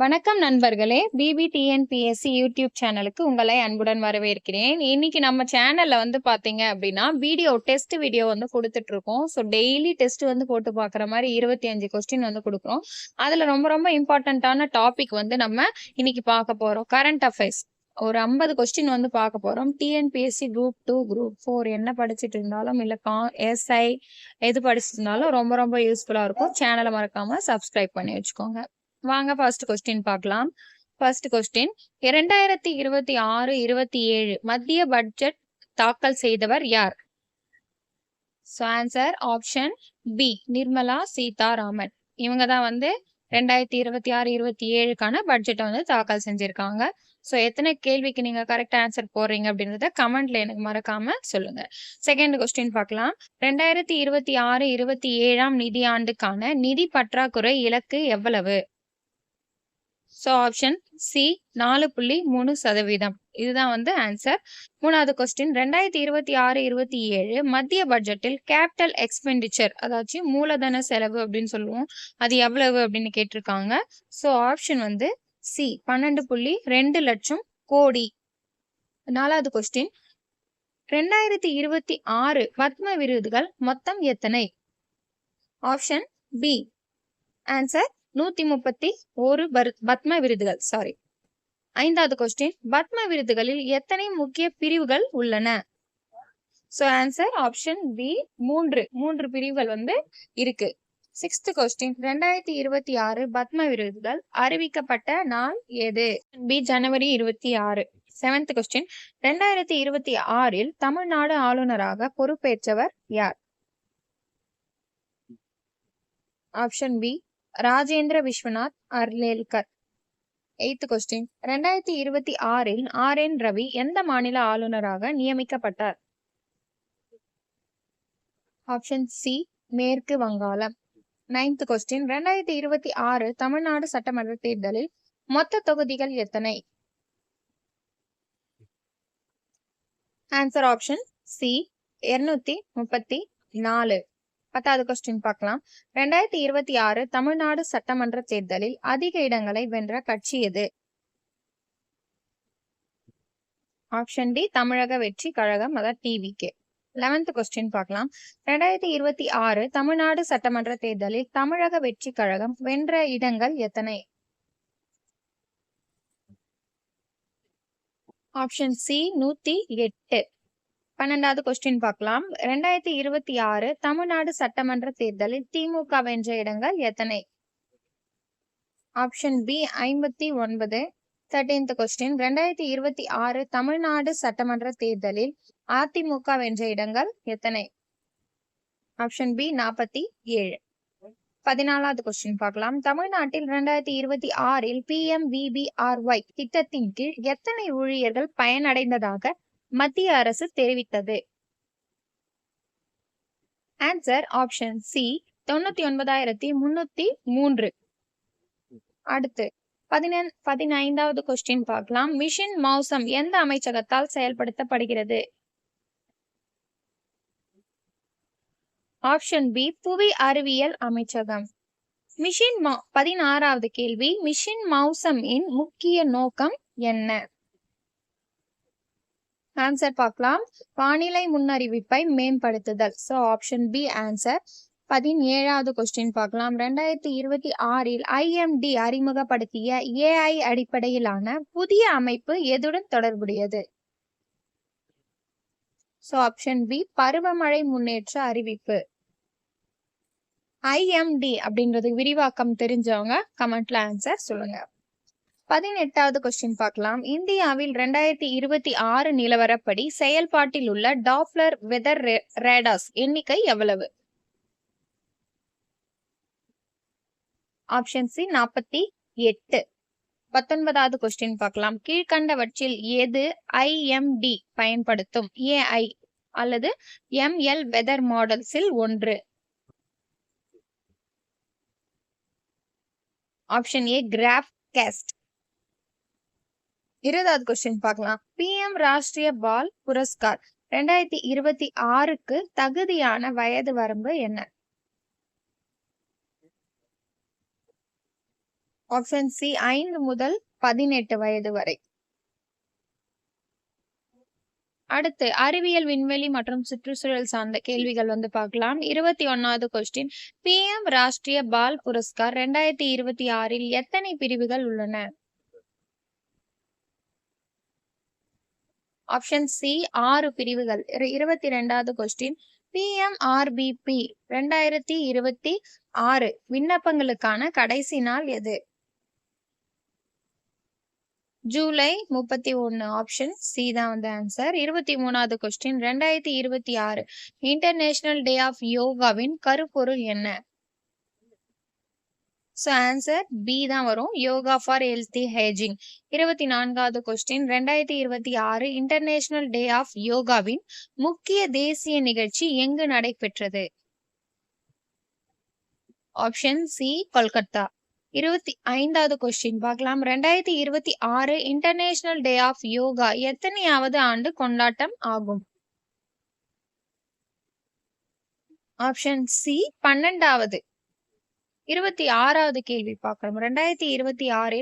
வணக்கம் நண்பர்களே! பிபிடிஎன்பிஎஸ்சி யூடியூப் சேனலுக்கு உங்களை அன்புடன் வரவேற்கிறேன். இன்னைக்கு நம்ம சேனல்ல வந்து பார்த்தீங்க அப்படின்னா, டெஸ்ட் வீடியோ வந்து குடுத்துட்டுருக்கோம். ஸோ டெய்லி டெஸ்ட் வந்து போட்டு பார்க்குற மாரி 25 கொஸ்டின் வந்து குடுக்குறோம். அதுல ரொம்ப ரொம்ப இம்பார்ட்டன்ட்டான டாபிக் வந்து நம்ம இன்னைக்கு பார்க்க போறோம். Current affairs. ஒரு 50 கொஸ்டின் வந்து பார்க்க போறோம். டிஎன்பிஎஸ்சி குரூப் 2, குரூப் 4 என்ன படிச்சுட்டு இருந்தாலும், இல்ல எஸ்ஐ எது படிச்சுட்டு இருந்தாலும் ரொம்ப ரொம்ப யூஸ்ஃபுல்லா இருக்கும். சேனல மறக்காம சப்ஸ்கிரைப் பண்ணி வச்சுக்கோங்க. வாங்க ஃபர்ஸ்ட் கொஸ்டின் பார்க்கலாம். ஃபர்ஸ்ட் கொஸ்டின் 2026, 27 மத்திய பட்ஜெட் தாக்கல் செய்தவர் யார்? So answer option B Nirmala Sitharaman. இவங்க தான் வந்து 2026, 27க்கான பட்ஜெட்டை வந்து தாக்கல் செஞ்சிருக்காங்க. ஸோ எத்தனை கேள்விக்கு நீங்க கரெக்ட் ஆன்சர் போடுறீங்க அப்படின்றத கமெண்ட்ல எனக்கு மறக்காம சொல்லுங்க. செகண்ட் கொஸ்டின் பார்க்கலாம். 2026, 27ஆம் நிதியாண்டுக்கான நிதி பற்றாக்குறை இலக்கு எவ்வளவு? So option C 4.3%. இதுதான் வந்து ஆன்சர். மூணாவது கொஸ்டின் 2026, 27 மத்திய பட்ஜெட்டில் கேபிட்டல் எக்ஸ்பெண்டிச்சர் அதாச்சும் மூலதன செலவு அப்படின்னு சொல்லுவோம். அது எவ்வளவு அப்படின்னு கேட்டிருக்காங்க. ஸோ ஆப்ஷன் வந்து சி 12.2 லட்சம் கோடி. நாலாவது கொஸ்டின் 2026 பத்ம விருதுகள் மொத்தம் எத்தனை? ஆப்ஷன் பி ஆன்சர் 131 பத்ம விருதுகள். சாரி. ஐந்தாவது கொஸ்டின் பத்ம விருதுகளில் எத்தனை முக்கிய பிரிவுகள் உள்ளன? சோ ஆன்சர் ஆப்ஷன் பி 3 பிரிவுகள் வந்து இருக்கு. சிக்ஸ்த் கொஸ்டின் 2026 பத்ம விருதுகள் அறிவிக்கப்பட்ட நாள் எது? பி ஜனவரி 26. செவன்த் கொஸ்டின் 2026 தமிழ்நாடு ஆளுநராக பொறுப்பேற்றவர் யார்? Option B Rajendra Vishwanath Arlekar. Eighth question 2026 ஆர்.என். ரவி எந்த மாநில ஆளுநராக நியமிக்கப்பட்டார்? ஆப்ஷன் சி மேற்கு வங்காளம். நைன்த் கொஸ்டின் 2026 தமிழ்நாடு சட்டமன்ற தேர்தலில் மொத்த தொகுதிகள் எத்தனை? Answer option C 234. பத்தாவது கொஸ்டின் பார்க்கலாம். 2026 தமிழ்நாடு சட்டமன்ற தேர்தலில் அதிக இடங்களை வென்ற கட்சி எது? ஆப்ஷன் டி தமிழக வெற்றி கழகம், அதாவது டிவிகே. 11th கொஸ்டின் பார்க்கலாம். 2026 தமிழ்நாடு சட்டமன்ற தேர்தலில் தமிழக வெற்றி கழகம் வென்ற இடங்கள் எத்தனை? Option C 108. 12வது கொஸ்டின் பார்க்கலாம். 2026 தமிழ்நாடு சட்டமன்ற தேர்தலில் திமுக வென்ற இடங்கள் எத்தனை? Option B 59. 13th question 2026 Tamil Nadu சட்டமன்ற தேர்தலில் அதிமுக வென்ற இடங்கள் எத்தனை? Option B 47. 14வது கொஸ்டின் பார்க்கலாம். தமிழ்நாட்டில் 2026 PMVBRY திட்டத்தின் கீழ் எத்தனை ஊழியர்கள் பயனடைந்ததாக மத்திய அரசு தெரிவித்தது? Answer option C 99,303. அடுத்து 15வது கொஸ்டின் பார்க்கலாம். மிஷன் மௌசம் எந்த அமைச்சகத்தால் செயல்படுத்தப்படுகிறது? ஆப்ஷன் பி புவி அறிவியல் அமைச்சகம். 16வது கேள்வி மிஷன் மௌசம் இன் முக்கிய நோக்கம் என்ன? ஆன்சர் பார்க்கலாம். வானிலை முன்னறிவிப்பை மேம்படுத்துதல். So option B answer. 17வது கொஸ்டின் பார்க்கலாம். 2026 IMD அறிமுகப்படுத்திய AI அடிப்படையிலான புதிய அமைப்பு எதுடன் தொடர்புடையது? ஸோ ஆப்ஷன் பி பருவமழை முன்னேற்ற அறிவிப்பு. IMD அப்படின்றது விரிவாக்கம் தெரிஞ்சவங்க கமெண்ட்ல ஆன்சர் சொல்லுங்க. 18வது கொஸ்டின் பார்க்கலாம். இந்தியாவில் 2026 நிலவரப்படி செயல்பாட்டில் உள்ள டாப்ளர் வெதர் ரேடார்ஸ் எண்ணிக்கை எவ்வளவு? Option C 48. 19வது கொஸ்டின் பார்க்கலாம். கீழ்கண்டவற்றில் எது IMD பயன்படுத்தும் AI அல்லது ML வெதர் மாடல்ஸில் ஒன்று? Option A GraphCast. 20வது கொஸ்டின் பார்க்கலாம். PM ராஷ்டிரிய பால் புரஸ்கார் 2026க்கு தகுதியான வயது வரம்பு என்ன? ஆப்ஷன் சி 5 முதல் 18 வயது வரை. அடுத்து அறிவியல், விண்வெளி மற்றும் சுற்றுச்சூழல் சார்ந்த கேள்விகள் வந்து பார்க்கலாம். 21வது கொஸ்டின். PM ராஷ்டிரிய பால் புரஸ்கார் 2026 எத்தனை பிரிவுகள் உள்ளன? ஆப்ஷன் சி 6 பிரிவுகள். 22வது கொஸ்டின். PMRBP 2026 விண்ணப்பங்களுக்கான கடைசி நாள் எது? ஜூலை 31. ஆப்ஷன் சி தான் வந்து ஆன்சர். 23வது கொஸ்டின். 2026 இன்டர்நேஷனல் டே ஆஃப் யோகாவின் கருப்பொருள் என்ன? ஸோ ஆன்சர் பி தான் வரும். Yoga for healthy ageing. 24வது கொஸ்டின். 2026 இன்டர்நேஷனல் டே ஆஃப் யோகாவின் முக்கிய தேசிய நிகழ்ச்சி எங்கு நடைபெற்றது? Option C Kolkata. 25வது கொஸ்டின் பார்க்கலாம். 2026 இன்டர்நேஷனல் டே ஆஃப் யோகா எத்தனையாவது ஆண்டு கொண்டாட்டம் ஆகும்? ஆப்ஷன் சி 12வது. 26வது கேள்வி பார்க்கலாம். 2026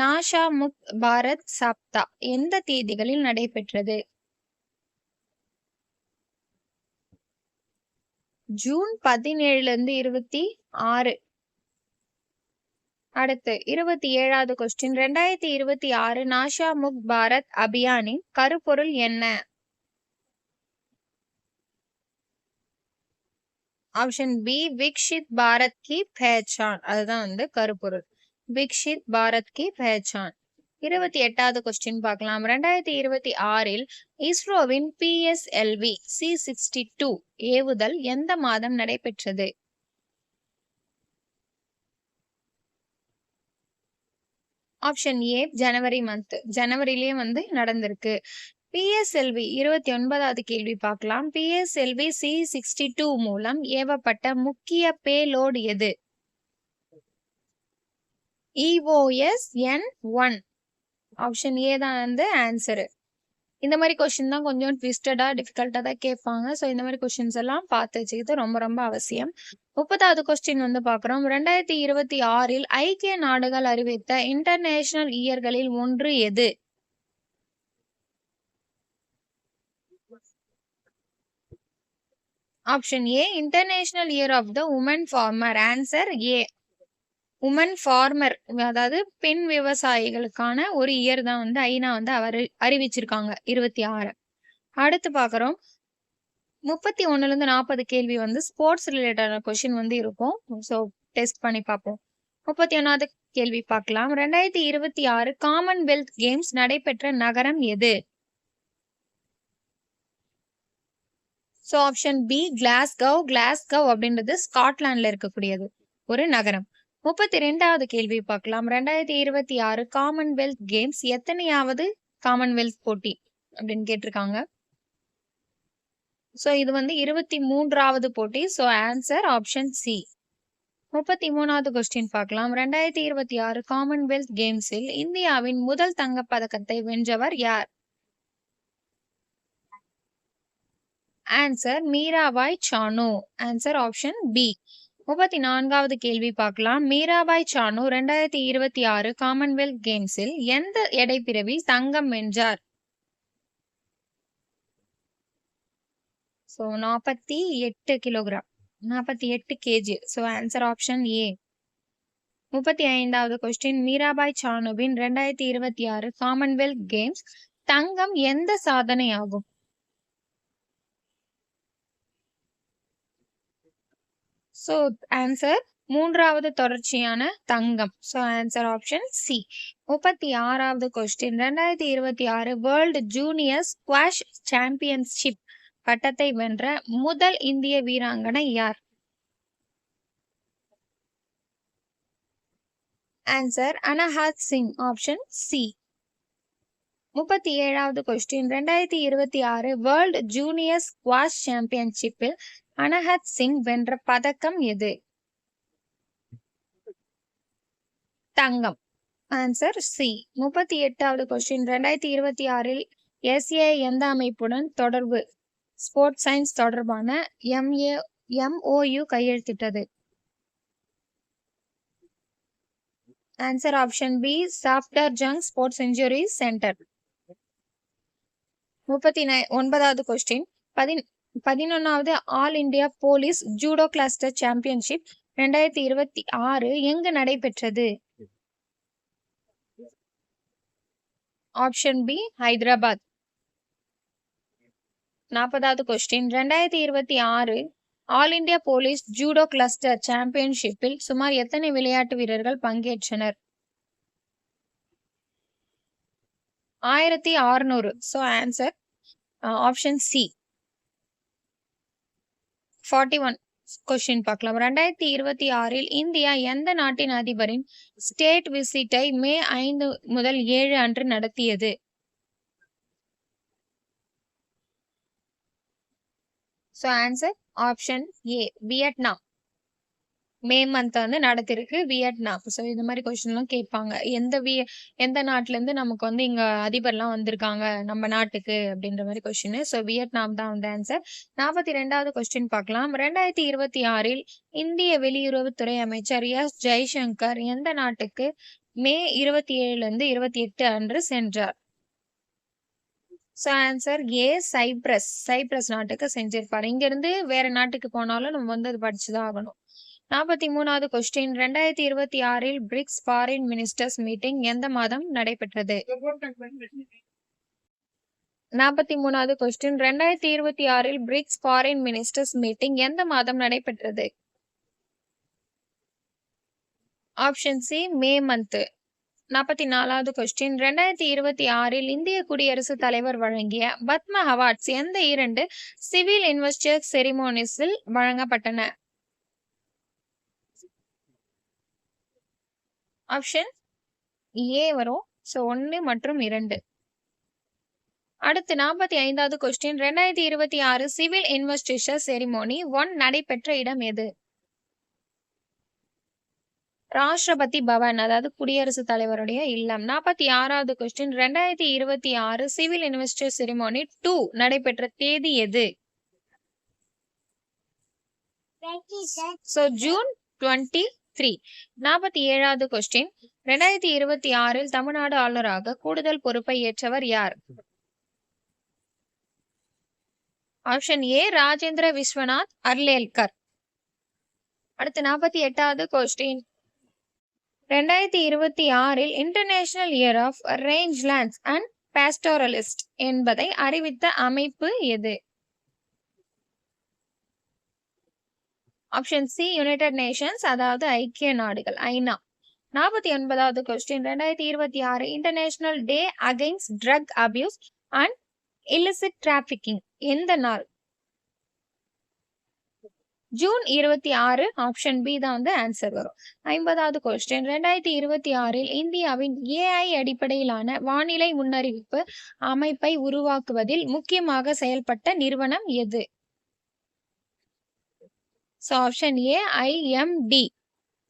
நாஷா முக்த் பாரத் சப்தா எந்த தேதிகளில் நடைபெற்றது? ஜூன் 17 26. அடுத்து 27வது கொஸ்டின். 2026 நாஷா முக்த் பாரத் அபியானின் கருப்பொருள் என்ன? ஆப்ஷன் பி விக்ஷித் பாரத் கி பஹச்சான். அதுதான் வந்து கருப்பொருள். விக்ஷித் பாரத் கி பஹச்சான். 28வது கொஸ்டின் பார்க்கலாம். 2026 இஸ்ரோவின் PSLV C62 ஏவுதல் எந்த மாதம் நடைபெற்றது? Option A January month. ஜனவரியிலேயே வந்து நடந்திருக்கு. PSLV 29வது கேள்வி பார்க்கலாம். PSLV C62 மூலம் ஏவப்பட்ட முக்கிய பேலோட் எது? EOS-N1. ஆப்ஷன் ஏ தான் வந்து ஆன்சர். இந்த மாதிரி கொஸ்டின் தான் கொஞ்சம் ட்விஸ்டடா டிஃபிகல்ட்டா தான் கேட்பாங்க. ஸோ இந்த மாதிரி கொஸ்டின்ஸ் எல்லாம் பார்த்து வச்சுக்கிறது ரொம்ப ரொம்ப அவசியம். 30வது கொஸ்டின் வந்து பார்க்குறோம். 2026 ஐக்கிய நாடுகள் அறிவித்த இன்டர்நேஷனல் இயர்களில் ஒன்று எது? Option A international year of the woman farmer. Answer A woman farmer, அதாவது பெண் விவசாயிகளுக்கான ஒரு இயர் தான் வந்து ஐநா வந்து அறிவிச்சிருக்காங்க 26. அடுத்து பார்க்குறோம். 31லேருந்து 40 கேள்வி வந்து ஸ்போர்ட்ஸ் ரிலேட்டடான கொஸ்டின் வந்து இருக்கும். ஸோ டெஸ்ட் பண்ணி பார்ப்போம். 31வது கேள்வி பார்க்கலாம். 2026 காமன்வெல்த் கேம்ஸ் நடைபெற்ற நகரம் எது? So option B Glasgow. Glasgow அப்படின்றது ஸ்காட்லாண்ட்ல இருக்கக்கூடியது ஒரு நகரம். 32வது கேள்வி பார்க்கலாம். 2026 காமன்வெல்த் கேம்ஸ் எத்தனையாவது காமன்வெல்த் போட்டி அப்படின்னு கேட்டிருக்காங்க. ஸோ இது வந்து 23வது போட்டி. So answer option C. 33வது கொஸ்டின் பார்க்கலாம். 2026 காமன்வெல்த் கேம்ஸில் இந்தியாவின் முதல் தங்கப் பதக்கத்தை வென்றவர் யார்? Answer Mirabai Chanu. Answer option B. 34வது கேள்வி பார்க்கலாம். மீராபாய் சானு 2026 காமன்வெல்த் கேம்ஸில் எந்த எடை பிரிவில் தங்கம் வென்றார்? So 48 kilogram, 48 kg. So answer option A. 35வது கொஸ்டின். மீராபாய் சானுவின் 2026 காமன்வெல்த் கேம்ஸ் தங்கம் எந்த சாதனை ஆகும்? ஸோ ஆன்சர் 3வது தொடர்ச்சியான தங்கம். So answer option C. 36வது question. 2026 world junior squash championship பட்டத்தை வென்ற முதல் இந்திய வீராங்கனை யார்? Answer Anahat Singh. Option C. 37வது கொஸ்டின். 2026 வேர்ல்டு ஜூனியர் ஸ்குவாஷ் சாம்பியன்ஷிப்பில் அனஹத் சிங் வென்ற பதக்கம் எது? தங்கம். Answer C. 38வது கொஸ்டின். 2026 SA எந்த அமைப்புடன் தொடர்பு ஸ்போர்ட்ஸ் சயின்ஸ் தொடர்பான MOU கையெழுத்திட்டது? Answer option B Safdarjung sports injuries centre. 39வது கொஸ்டின் 11வது all India police judo cluster championship 2026 எங்கு நடைபெற்றது? Option B Hyderabad. 40வது question 2026 all India police judo cluster சாம்பியன்ஷிப்பில் சுமார் எத்தனை விளையாட்டு வீரர்கள் பங்கேற்றனர்? 1600. So answer option C. 41 question பார்க்கலாம். 2026 இந்தியா எந்த நாட்டின் அதிபரின் ஸ்டேட் விசிட்டை மே 5 முதல் 7 அன்று நடத்தியது? ஸோ ஆன்சர் ஆப்ஷன் ஏ வியட்நாம். மே மந்த் வந்து நடத்திருக்கு வியட்நாம். ஸோ இந்த மாதிரி கொஸ்டின்லாம் கேட்பாங்க. எந்த நாட்டுல இருந்து நமக்கு வந்து இங்க அதிபர்லாம் வந்திருக்காங்க நம்ம நாட்டுக்கு அப்படின்ற மாதிரி கொஸ்டின். ஸோ வியட்நாம் தான் வந்து ஆன்சர். 42வது கொஸ்டின் பார்க்கலாம். 2026 இந்திய வெளியுறவுத்துறை அமைச்சர் எஸ் ஜெய்சங்கர் எந்த நாட்டுக்கு மே 27 28 அன்று சென்றார்? ஸோ ஆன்சர் ஏ சைப்ரஸ் நாட்டுக்கு செஞ்சிருப்பாரு. இங்க இருந்து வேற நாட்டுக்கு போனாலும் நம்ம வந்து அது படிச்சுதான் ஆகணும். 43வது question 2026 BRICS foreign ministers meeting எந்த மாதம் நடைபெற்றது? 43வது question 2026 BRICS foreign ministers meeting எந்த மாதம் நடைபெற்றது? Option C May month. 44வது கொஸ்டின் 2026 இந்திய குடியரசுத் தலைவர் வழங்கிய பத்ம அவார்ட்ஸ் எந்த 2 சிவில் இன்வெஸ்டர் செரிமோனிஸில் வழங்கப்பட்டன? ஆப்ஷன் ஏ வரும். ஸோ 1 மற்றும் 2. அடுத்து 45வது கொஸ்டின் 2026 சிவில் இன்வெஸ்டிச்சர் செரிமோனி 1 நடைபெற்ற இடம் எது? ராஷ்டிரபதி பவன், அதாவது குடியரசுத் தலைவருடைய இல்லம். 46வது கொஸ்டின் 2026 சிவில் இன்வெஸ்டர் செரிமோனி 2 நடைபெற்ற தேதி எது? So June 23. 47வது கொஸ்டின் 2026 தமிழ்நாடு ஆளுநராக கூடுதல் பொறுப்பை ஏற்றவர் யார்? Option A Rajendra Vishwanath Arlekar. அடுத்து 48வது question 2026 international year of rangelands and pastoralist என்பதை அறிவித்த அமைப்பு எது? ஆப்ஷன் சி யுனைடெட் நேஷன்ஸ், அதாவது ஐக்கிய நாடுகள், ஐநா. 49வது question 2026 international day against drug abuse and illicit trafficking எந்த நாள்? ஜூன் 26. ஆப்ஷன் பி தான் வந்து ஆன்சர் வரும். 50வது கொஸ்டின் 2026 இந்தியாவின் ஏஐ அடிப்படையிலான வானிலை முன்னறிவிப்பு அமைப்பை உருவாக்குவதில் முக்கியமாக செயல்பட்ட நிறுவனம் எது? So option A IMD.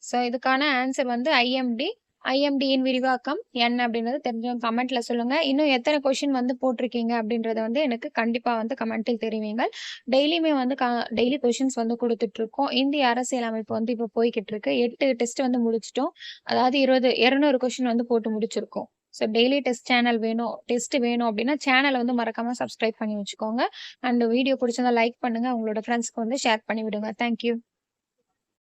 So இதுக்கான ஆன்சர் வந்து ஐஎம்டி. ஐஎம்டியின் விரிவாக்கம் என்ன அப்படின்றது தெரிஞ்சவங்க கமெண்ட்ல சொல்லுங்க. இன்னும் எத்தனை கொஸ்டின் வந்து போட்டிருக்கீங்க அப்படின்றத வந்து எனக்கு கண்டிப்பா வந்து கமெண்ட்டில் தெரிவிங்க. டெய்லியுமே வந்து டெய்லி கொஸ்டின்ஸ் வந்து கொடுத்துட்டு இருக்கோம். இந்திய அரசியல் அமைப்பு வந்து இப்போ போய்கிட்டு இருக்கு. 8 டெஸ்ட் வந்து முடிச்சிட்டோம். அதாவது 200 கொஸ்டின் வந்து போட்டு முடிச்சிருக்கோம். ஸோ டெய்லி டெஸ்ட் வேணும் அப்படின்னா சேனலை வந்து மறக்காம சப்ஸ்கிரைப் பண்ணி வச்சுக்கோங்க. அண்ட் வீடியோ பிடிச்சிருந்தா லைக் பண்ணுங்க. உங்களோட ஃப்ரெண்ட்ஸ்க்கு வந்து ஷேர் பண்ணி விடுங்க. தேங்க்யூ.